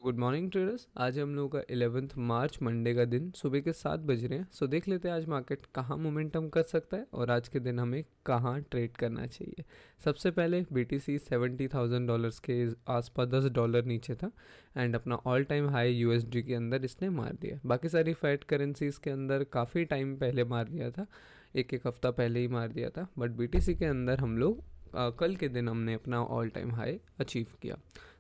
Good morning traders. आज हम लोगों का 11 मार्च मंडे का दिन सुबह के 7 बज रहे हैं। सो देख लेते हैं आज मार्केट कहाँ मोमेंटम कर सकता है और आज के दिन हमें कहाँ ट्रेड करना चाहिए। सबसे पहले BTC $70,000 के आसपास $10 नीचे था एंड अपना ऑल टाइम हाई USD के अंदर इसने मार दिया। बाकी सारी फैट करेंसीज के अंदर काफ़ी टाइम पहले मार दिया था, एक हफ्ता पहले ही मार दिया था, बट BTC के अंदर हम लोग कल के दिन हमने अपना ऑल टाइम हाई अचीव किया।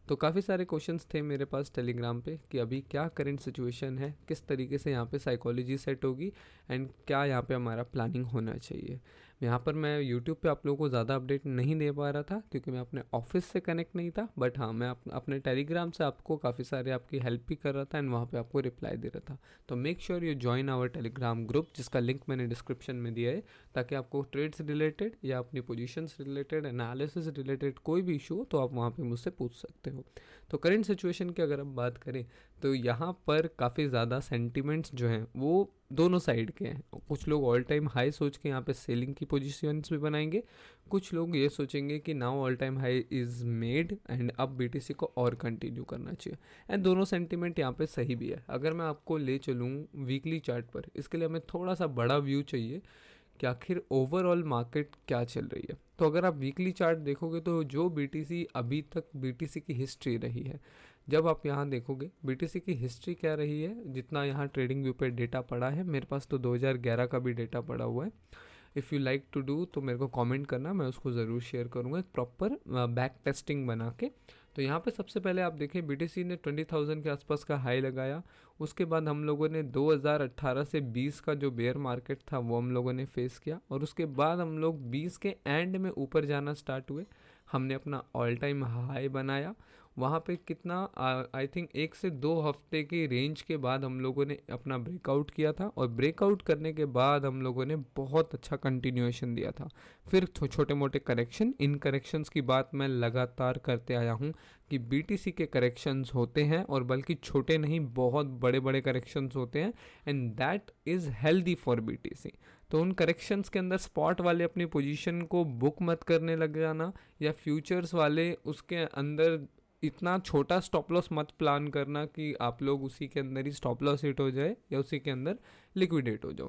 तो काफ़ी सारे क्वेश्चंस थे मेरे पास टेलीग्राम पे कि अभी क्या करंट सिचुएशन है, किस तरीके से यहाँ पे साइकोलॉजी सेट होगी एंड क्या यहाँ पे हमारा प्लानिंग होना चाहिए। यहाँ पर मैं यूट्यूब पे आप लोगों को ज़्यादा अपडेट नहीं दे पा रहा था क्योंकि मैं अपने ऑफिस से कनेक्ट नहीं था, बट हाँ मैं अपने टेलीग्राम से आपको काफ़ी सारे आपकी हेल्प भी कर रहा था एंड वहाँ पे आपको रिप्लाई दे रहा था। तो make sure you join our Telegram group, जिसका लिंक मैंने डिस्क्रिप्शन में दिया है, ताकि आपको ट्रेड्स रिलेटेड या अपनी पोजीशंस रिलेटेड, एनालिसिस रिलेटेड कोई भी इशू हो तो आप वहाँ पे मुझसे पूछ सकते हो। तो करंट सिचुएशन की अगर हम बात करें तो यहाँ पर काफ़ी ज़्यादा सेंटिमेंट्स जो हैं वो दोनों साइड के हैं। कुछ लोग ऑल टाइम हाई सोच के यहाँ पे सेलिंग की पोजीशंस भी बनाएंगे, कुछ लोग ये सोचेंगे कि now all time high is made and अब BTC को और कंटिन्यू करना चाहिए। एंड दोनों सेंटिमेंट यहाँ पे सही भी है। अगर मैं आपको ले चलूँ वीकली चार्ट पर, इसके लिए हमें थोड़ा सा बड़ा व्यू चाहिए कि आखिर ओवरऑल मार्केट क्या चल रही है। तो अगर आप वीकली चार्ट देखोगे तो जो BTC अभी तक BTC की हिस्ट्री रही है, जब आप यहाँ देखोगे BTC की हिस्ट्री क्या रही है, जितना यहाँ ट्रेडिंग व्यू पे डेटा पड़ा है, मेरे पास तो 2011 का भी डेटा पड़ा हुआ है। If you like to do तो मेरे को कमेंट करना, मैं उसको ज़रूर शेयर करूँगा एक प्रॉपर बैक टेस्टिंग बना के। तो यहाँ पे सबसे पहले आप देखें BTC ने 20,000 के आसपास का हाई लगाया। उसके बाद हम लोगों ने 2018 से 20 का जो बेयर मार्केट था वो हम लोगों ने फेस किया और उसके बाद हम लोग 20 के एंड में ऊपर जाना स्टार्ट हुए। हमने अपना ऑल टाइम हाई बनाया। वहाँ पे कितना आई थिंक 1 से 2 हफ्ते की रेंज के बाद हम लोगों ने अपना ब्रेकआउट किया था और ब्रेकआउट करने के बाद हम लोगों ने बहुत अच्छा कंटिन्यूएशन दिया था। फिर छोटे मोटे करेक्शन, इन करेक्शंस की बात मैं लगातार करते आया हूँ कि BTC के करेक्शंस होते हैं और बल्कि छोटे नहीं, बहुत बड़े बड़े करेक्शंस होते हैं and that is healthy for BTC। तो उन करेक्शंस के अंदर स्पॉट वाले अपनी पोजीशन को बुक मत करने लग जाना, या फ्यूचर्स वाले उसके अंदर इतना छोटा स्टॉप लॉस मत प्लान करना कि आप लोग उसी के अंदर ही स्टॉप लॉस हिट हो जाए या उसी के अंदर लिक्विडेट हो जाओ।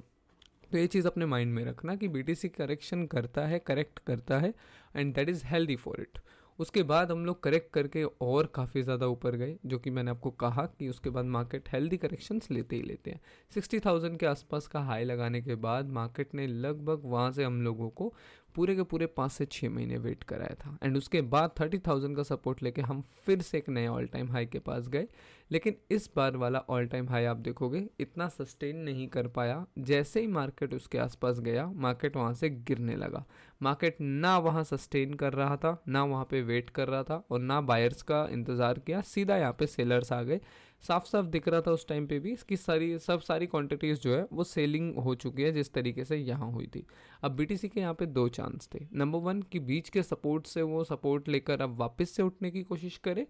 तो ये चीज़ अपने माइंड में रखना कि BTC करेक्शन करता है, करेक्ट करता है and that is healthy for it. उसके बाद हम लोग करेक्ट करके और काफ़ी ज़्यादा ऊपर गए, जो कि मैंने आपको कहा कि उसके बाद मार्केट हेल्दी करेक्शंस लेते ही लेते हैं। 60,000 के आसपास का हाई लगाने के बाद मार्केट ने लगभग वहाँ से हम लोगों को पूरे के पूरे 5 से 6 महीने वेट कराया था एंड उसके बाद 30,000 का सपोर्ट लेके हम फिर से एक नए ऑल टाइम हाई के पास गए। लेकिन इस बार वाला ऑल टाइम हाई आप देखोगे इतना सस्टेन नहीं कर पाया। जैसे ही मार्केट उसके आसपास गया, मार्केट वहाँ से गिरने लगा। मार्केट ना वहाँ सस्टेन कर रहा था, ना वहाँ पे वेट कर रहा था और ना बायर्स का इंतज़ार किया, सीधा यहाँ पे सेलर्स आ गए। साफ साफ दिख रहा था उस टाइम पे भी इसकी सारी क्वांटिटीज़ जो है वो सेलिंग हो चुकी है जिस तरीके से यहाँ हुई थी। अब BTC के यहाँ पे 2 चांस थे। नंबर 1 कि बीच के सपोर्ट से वो सपोर्ट लेकर अब वापस से उठने की कोशिश करे,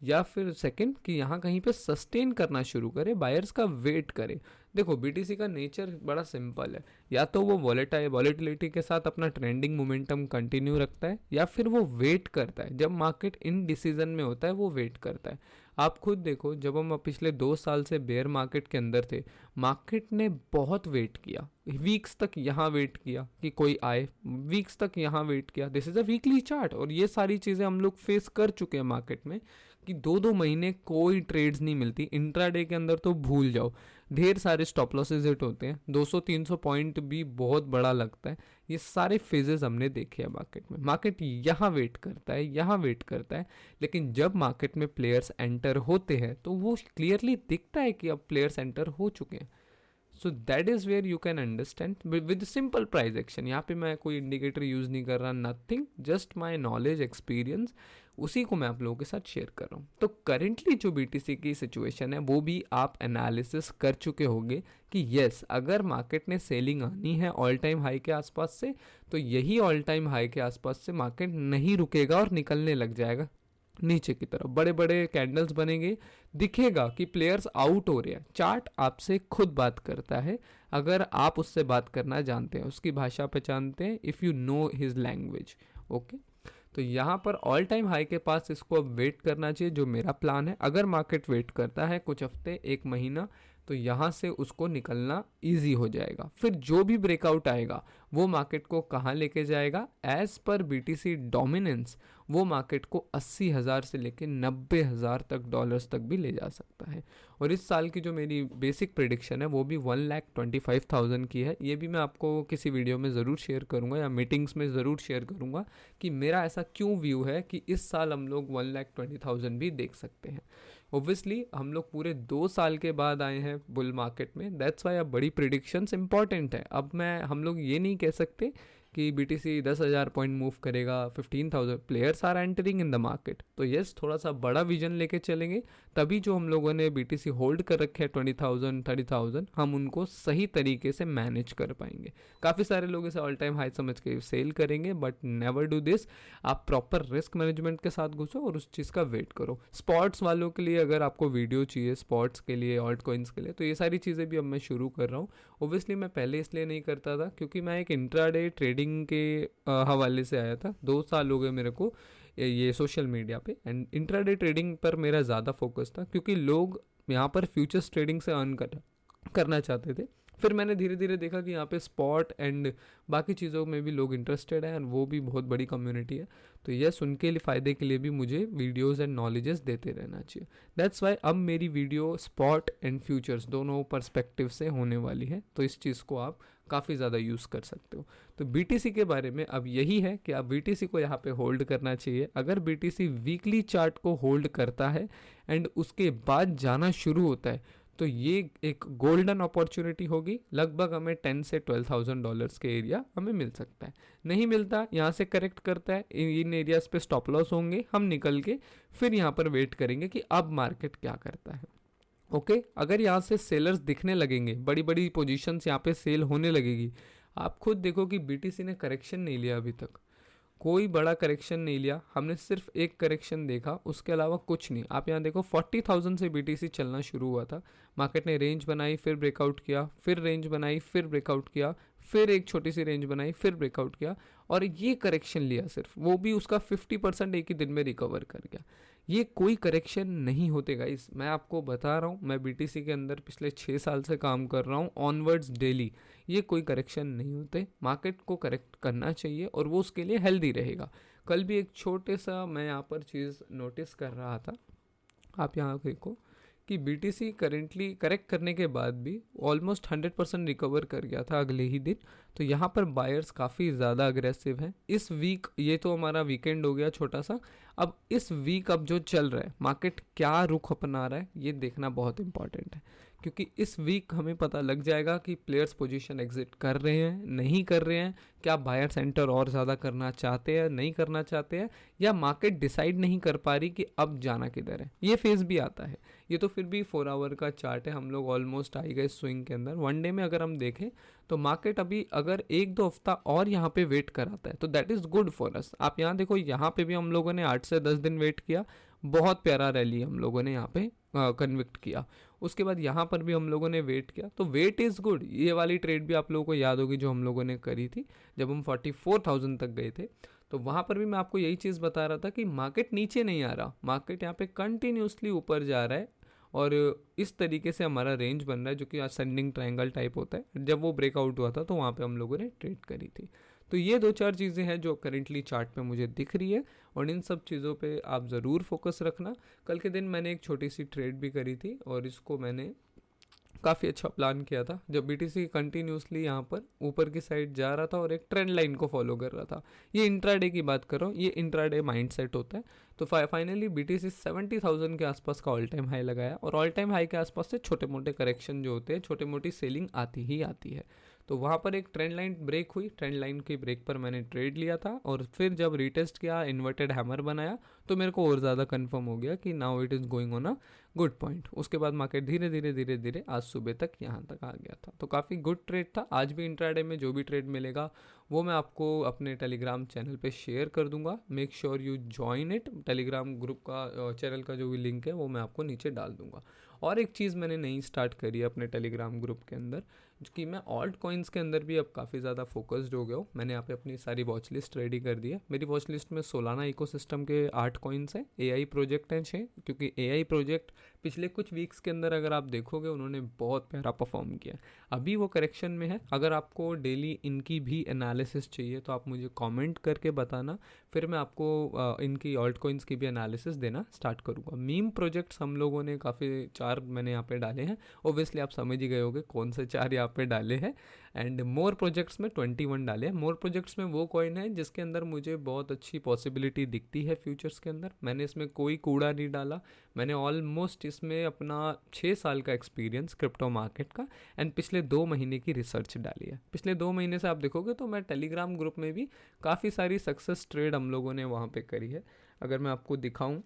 या फिर सेकंड कि यहाँ कहीं पे सस्टेन करना शुरू करे, बायर्स का वेट करे। देखो BTC का नेचर बड़ा सिंपल है, या तो वो वॉलेटिलिटी के साथ अपना ट्रेंडिंग मोमेंटम कंटिन्यू रखता है या फिर वो वेट करता है। जब मार्केट इन डिसीजन में होता है वो वेट करता है। आप खुद देखो, जब हम पिछले 2 साल से बेयर मार्केट के अंदर थे, मार्केट ने बहुत वेट किया, वीक्स तक यहाँ वेट किया कि कोई आए, वीक्स तक यहाँ वेट किया। This is a weekly chart और ये सारी चीज़ें हम लोग फेस कर चुके हैं मार्केट में कि 2-2 महीने कोई ट्रेड्स नहीं मिलती। इंट्राडे के अंदर तो भूल जाओ, ढेर सारे स्टॉप लॉसेज हिट होते हैं, 200-300 पॉइंट भी बहुत बड़ा लगता है। ये सारे फेजेस हमने देखे हैं मार्केट में। मार्केट यहाँ वेट करता है, यहाँ वेट करता है, लेकिन जब मार्केट में प्लेयर्स एंटर होते हैं तो वो क्लियरली दिखता है कि अब प्लेयर्स एंटर हो चुके हैं। So that is where you can understand with simple price action. यहाँ पे मैं कोई इंडिकेटर यूज़ नहीं कर रहा, nothing, just my knowledge, experience, उसी को मैं आप लोगों के साथ शेयर कर रहा हूँ। तो करेंटली जो BTC की सिचुएशन है वो भी आप एनालिसिस कर चुके होंगे कि येस, अगर मार्केट ने सेलिंग आनी है ऑल टाइम हाई के आसपास से, तो यही ऑल टाइम हाई के आसपास से मार्केट नहीं रुकेगा और निकलने लग जाएगा नीचे की तरफ। बड़े बड़े कैंडल्स बनेंगे, दिखेगा कि प्लेयर्स आउट हो रहे हैं। चार्ट आपसे खुद बात करता है अगर आप उससे बात करना जानते हैं, उसकी भाषा पहचानते हैं, if you know his language. Okay, तो यहाँ पर ऑल टाइम हाई के पास इसको अब वेट करना चाहिए, जो मेरा प्लान है। अगर मार्केट वेट करता है कुछ हफ्ते, एक महीना, तो यहाँ से उसको निकलना इजी हो जाएगा। फिर जो भी ब्रेकआउट आएगा वो मार्केट को कहाँ लेके जाएगा, एज पर बीटीसी डोमिनेंस वो मार्केट को 80,000 से लेके 90,000 तक डॉलर्स तक भी ले जा सकता है। और इस साल की जो मेरी बेसिक प्रिडिक्शन है वो भी 1,25,000 की है। ये भी मैं आपको किसी वीडियो में ज़रूर शेयर करूँगा या मीटिंग्स में ज़रूर शेयर करूँगा कि मेरा ऐसा क्यों व्यू है कि इस साल हम लोग 1,20,000 भी देख सकते हैं। ओब्वियसली हम लोग पूरे 2 साल के बाद आए हैं बुल मार्केट में, दैट्स वाई अब बड़ी प्रिडिक्शंस इंपॉर्टेंट है। अब हम लोग ये नहीं कह सकते कि बीटीसी 10,000 पॉइंट मूव करेगा, 15,000 players are entering in the market. तो यस, थोड़ा सा बड़ा विजन लेके चलेंगे, तभी जो हम लोगों ने बीटीसी होल्ड कर रखे हैं 20,000 30,000, हम उनको सही तरीके से मैनेज कर पाएंगे। काफ़ी सारे लोग इसे ऑल टाइम हाई समझ के सेल करेंगे, बट नेवर डू दिस। आप प्रॉपर रिस्क मैनेजमेंट के साथ घुसो और उस चीज़ का वेट करो। स्पॉट्स वालों के लिए अगर आपको वीडियो चाहिए स्पॉट्स के लिए, ऑल्ट कॉइन्स के लिए, तो ये सारी चीज़ें भी अब मैं शुरू कर रहा हूँ। ओब्वियसली मैं पहले इसलिए नहीं करता था क्योंकि मैं एक इंट्राडे ट्रेडिंग के हवाले से आया था। 2 साल हो गए मेरे को ये सोशल मीडिया पे, एंड इंट्राडे ट्रेडिंग पर मेरा ज़्यादा फोकस था क्योंकि लोग यहाँ पर फ्यूचर्स ट्रेडिंग से अर्न करना चाहते थे। फिर मैंने धीरे धीरे देखा कि यहाँ पे स्पॉट एंड बाकी चीज़ों में भी लोग इंटरेस्टेड हैं, और वो भी बहुत बड़ी कम्युनिटी है। तो यस, उनके लिए फ़ायदे के लिए भी मुझे वीडियोस एंड नॉलेजेस देते रहना चाहिए। दैट्स वाई अब मेरी वीडियो स्पॉट एंड फ्यूचर्स दोनों पर्सपेक्टिव से होने वाली है, तो इस चीज़ को आप काफ़ी ज़्यादा यूज़ कर सकते हो। तो बीटीसी के बारे में अब यही है कि आप बीटीसी को यहाँ पे होल्ड करना चाहिए। अगर बीटीसी वीकली चार्ट को होल्ड करता है एंड उसके बाद जाना शुरू होता है, तो ये एक गोल्डन अपॉर्चुनिटी होगी। लगभग हमें 10 से 12,000 डॉलर्स के एरिया हमें मिल सकता है। नहीं मिलता, यहाँ से करेक्ट करता है, इन एरियाज पे स्टॉप लॉस होंगे, हम निकल के फिर यहाँ पर वेट करेंगे कि अब मार्केट क्या करता है। ओके, अगर यहाँ से सेलर्स दिखने लगेंगे, बड़ी बड़ी पोजीशंस यहाँ पे सेल होने लगेगी। आप खुद देखो कि बीटीसी ने करेक्शन नहीं लिया अभी तक, कोई बड़ा करेक्शन नहीं लिया, हमने सिर्फ एक करेक्शन देखा, उसके अलावा कुछ नहीं। आप यहाँ देखो 40,000 से बीटीसी चलना शुरू हुआ था, मार्केट ने रेंज बनाई, फिर ब्रेकआउट किया, फिर रेंज बनाई, फिर ब्रेकआउट किया, फिर एक छोटी सी रेंज बनाई, फिर ब्रेकआउट किया, और ये करेक्शन लिया सिर्फ, वो भी उसका 50% एक ही दिन में रिकवर कर गया। ये कोई करेक्शन नहीं होते गाइस, मैं आपको बता रहा हूँ। मैं बीटीसी के अंदर पिछले 6 साल से काम कर रहा हूँ ऑनवर्ड्स डेली। ये कोई करेक्शन नहीं होते, मार्केट को करेक्ट करना चाहिए और वो उसके लिए हेल्दी रहेगा। कल भी एक छोटे सा मैं यहाँ पर चीज़ नोटिस कर रहा था, आप यहाँ देखो कि बीटीसी करेंटली करेक्ट करने के बाद भी ऑलमोस्ट 100% रिकवर कर गया था अगले ही दिन। तो यहाँ पर बायर्स काफ़ी ज़्यादा अग्रेसिव हैं इस वीक। ये तो हमारा वीकेंड हो गया छोटा सा। अब इस वीक अब जो चल रहा है, मार्केट क्या रुख अपना रहा है, ये देखना बहुत इंपॉर्टेंट है, क्योंकि इस वीक हमें पता लग जाएगा कि प्लेयर्स पोजीशन एग्जिट कर रहे हैं, नहीं कर रहे हैं, क्या बायर सेंटर और ज़्यादा करना चाहते हैं, नहीं करना चाहते हैं, या मार्केट डिसाइड नहीं कर पा रही कि अब जाना किधर है। ये फेज़ भी आता है। ये तो फिर भी 4 आवर का चार्ट है, हम लोग ऑलमोस्ट आई गए स्विंग के अंदर। वन डे में अगर हम देखें तो मार्केट अभी अगर 1-2 हफ्ता और यहाँ पे वेट कराता है तो that is good for us. आप यहाँ देखो, यहाँ पे भी हम लोगों ने 8 से 10 दिन वेट किया, बहुत प्यारा रैली हम लोगों ने यहाँ पे कन्विक्ट किया। उसके बाद यहाँ पर भी हम लोगों ने वेट किया, तो वेट इज़ गुड। ये वाली ट्रेड भी आप लोगों को याद होगी जो हम लोगों ने करी थी जब हम 44,000 तक गए थे। तो वहाँ पर भी मैं आपको यही चीज़ बता रहा था कि मार्केट नीचे नहीं आ रहा, मार्केट यहाँ पे कंटिन्यूसली ऊपर जा रहा है, और इस तरीके से हमारा रेंज बन रहा है जो कि असेंडिंग ट्रायंगल टाइप होता है। जब वो ब्रेकआउट हुआ था तो वहाँ पे हम लोगों ने ट्रेड करी थी। तो ये 2-4 चीज़ें हैं जो करेंटली चार्ट पे मुझे दिख रही है, और इन सब चीज़ों पे आप ज़रूर फोकस रखना। कल के दिन मैंने एक छोटी सी ट्रेड भी करी थी, और इसको मैंने काफ़ी अच्छा प्लान किया था। जब बीटीसी कंटिन्यूसली यहाँ पर ऊपर की साइड जा रहा था और एक ट्रेंड लाइन को फॉलो कर रहा था, ये इंट्राडे की बात कर रहा हूँ, ये इंट्राडे माइंडसेट होता है। तो फाइनली बीटीसी 70,000 के आसपास का ऑल टाइम हाई लगाया, और ऑल टाइम हाई के आसपास से छोटे मोटे करेक्शन जो होते हैं, छोटे मोटी सेलिंग आती ही आती है। तो वहाँ पर एक ट्रेंड लाइन ब्रेक हुई, ट्रेंड लाइन की ब्रेक पर मैंने ट्रेड लिया था, और फिर जब रीटेस्ट किया, इन्वर्टेड हैमर बनाया, तो मेरे को और ज़्यादा कंफर्म हो गया कि now it is going on a good point. उसके बाद मार्केट धीरे धीरे आज सुबह तक यहाँ तक आ गया था। तो काफ़ी गुड ट्रेड था। आज भी इंट्राडे में जो भी ट्रेड मिलेगा वो मैं आपको अपने टेलीग्राम चैनल पे शेयर कर दूंगा। Make sure you join it. Telegram group का चैनल का जो भी लिंक है वो मैं आपको नीचे डाल दूंगा। और एक चीज़ मैंने नई स्टार्ट करी है अपने टेलीग्राम ग्रुप के अंदर, जो कि मैं ऑल्ट कॉइन्स के अंदर भी अब काफ़ी ज़्यादा फोकस्ड हो गया हूँ। मैंने यहाँ पे अपनी सारी वॉच लिस्ट रेडी कर दी है। मेरी वॉच लिस्ट में सोलाना इकोसिस्टम के 8 कॉइन्स हैं, एआई प्रोजेक्ट हैं 6, क्योंकि एआई प्रोजेक्ट पिछले कुछ वीक्स के अंदर अगर आप देखोगे उन्होंने बहुत प्यारा परफॉर्म किया। अभी वो करेक्शन में है। अगर आपको डेली इनकी भी एनालिसिस चाहिए तो आप मुझे कमेंट करके बताना, फिर मैं आपको इनकी ऑल्ट कॉइन्स की भी एनालिसिस देना स्टार्ट करूँगा। मीम प्रोजेक्ट्स हम लोगों ने काफ़ी 4 मैंने यहाँ पे डाले हैं। ओब्वियसली आप समझ ही गए होंगे कौन से 4 यहाँ पे डाले हैं। एंड मोर प्रोजेक्ट्स में 21 डाले हैं। मोर प्रोजेक्ट्स में वो कॉइन है जिसके अंदर मुझे बहुत अच्छी पॉसिबिलिटी दिखती है फ्यूचर्स के अंदर। मैंने इसमें कोई कूड़ा नहीं डाला। मैंने ऑलमोस्ट इसमें अपना 6 साल का एक्सपीरियंस क्रिप्टो मार्केट का एंड पिछले 2 महीने की रिसर्च डाली है। पिछले 2 महीने से आप देखोगे तो मैं टेलीग्राम ग्रुप में भी काफ़ी सारी सक्सेस ट्रेड हम लोगों ने वहाँ पे करी है। अगर मैं आपको दिखाऊं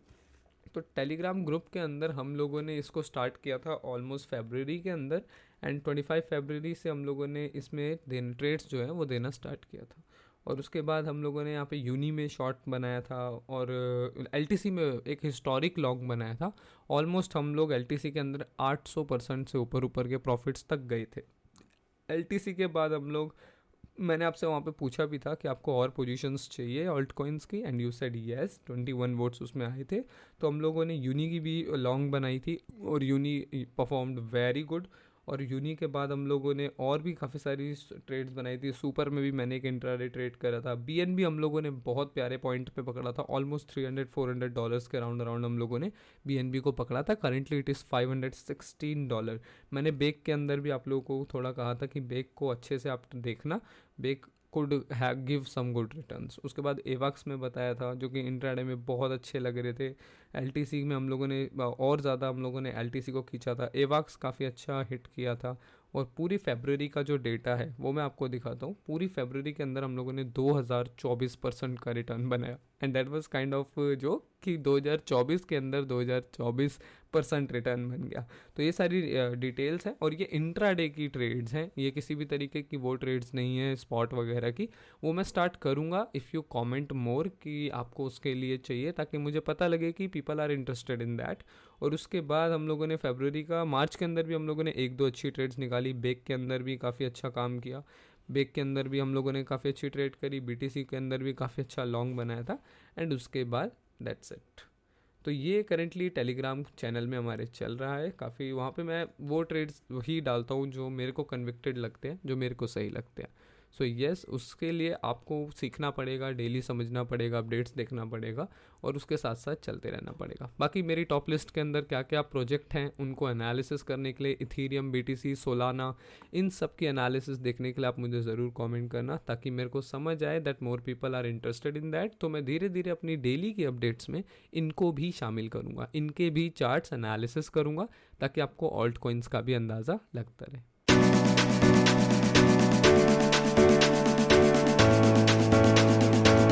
तो टेलीग्राम ग्रुप के अंदर हम लोगों ने इसको स्टार्ट किया था ऑलमोस्ट फरवरी के अंदर, एंड 25 फरवरी से हम लोगों ने इसमें ट्रेड्स जो है वो देना स्टार्ट किया था। और उसके बाद हम लोगों ने यहाँ पे यूनी में शॉर्ट बनाया था और एलटीसी में एक हिस्टोरिक लॉन्ग बनाया था। ऑलमोस्ट हम लोग एलटीसी के अंदर 800% से ऊपर के प्रॉफिट्स तक गए थे। एलटीसी के बाद हम लोग, मैंने आपसे वहाँ पे पूछा भी था कि आपको और पोजीशंस चाहिए ऑल्ट कॉइन्स की, and you said yes. 21 votes उसमें आए थे। तो हम लोगों ने यूनी की भी लॉन्ग बनाई थी और यूनी परफॉर्म्ड वेरी गुड। और यूनी के बाद हम लोगों ने और भी काफ़ी सारी ट्रेड्स बनाई थी। सुपर में भी मैंने एक इंट्राडे ट्रेड करा था। बीएनबी हम लोगों ने बहुत प्यारे पॉइंट पे पकड़ा था। ऑलमोस्ट $300-400 के राउंड हम लोगों ने बीएनबी को पकड़ा था। Currently it is $516। मैंने बेक के अंदर भी आप लोगों को थोड़ा कहा था कि बेक को अच्छे से आप देखना, back could give some good returns. उसके बाद एवाक्स में बताया था जो कि इंट्राडे में बहुत अच्छे लग रहे थे। एलटीसी में हम लोगों ने और ज़्यादा हम लोगों ने एलटीसी को खींचा था। एवाक्स काफ़ी अच्छा हिट किया था। और पूरी फरवरी का जो डेटा है वो मैं आपको दिखाता हूँ। पूरी फरवरी के अंदर हम लोगों ने 2024% का रिटर्न बनाया, and that was kind of जो कि 2024 के अंदर 2024% रिटर्न बन गया। तो ये सारी डिटेल्स हैं और ये इंट्राडे की ट्रेड्स हैं। ये किसी भी तरीके की वो ट्रेड्स नहीं है स्पॉट वगैरह की। वो मैं स्टार्ट करूँगा इफ़ यू कमेंट मोर कि आपको उसके लिए चाहिए, ताकि मुझे पता लगे कि people are interested in that. और उसके बाद हम लोगों ने फरवरी का, मार्च के अंदर भी हम लोगों ने 1-2 अच्छी ट्रेड्स निकाली। बेक के अंदर भी काफ़ी अच्छा काम किया। बेक के अंदर भी हम लोगों ने काफ़ी अच्छी ट्रेड करी। बीटीसी के अंदर भी काफ़ी अच्छा लॉन्ग बनाया था। एंड उसके बाद दैट्स इट। तो ये करेंटली टेलीग्राम चैनल में हमारे चल रहा है काफ़ी। वहाँ पे मैं वो ट्रेड्स वही डालता हूँ जो मेरे को कन्विक्टेड लगते हैं, जो मेरे को सही लगते हैं। सो येस, उसके लिए आपको सीखना पड़ेगा, डेली समझना पड़ेगा, अपडेट्स देखना पड़ेगा और उसके साथ साथ चलते रहना पड़ेगा। बाकी मेरी टॉप लिस्ट के अंदर क्या क्या प्रोजेक्ट हैं उनको एनालिसिस करने के लिए, इथीरियम, बीटीसी, सोलाना, इन सब की एनालिसिस देखने के लिए आप मुझे ज़रूर कमेंट करना, ताकि मेरे को समझ आए that more people are interested in that. तो मैं धीरे धीरे अपनी डेली की अपडेट्स में इनको भी शामिल करूँगा, इनके भी चार्ट्स एनालिसिस करूँगा, ताकि आपको ऑल्ट कॉइन्स का भी अंदाज़ा लगता रहे।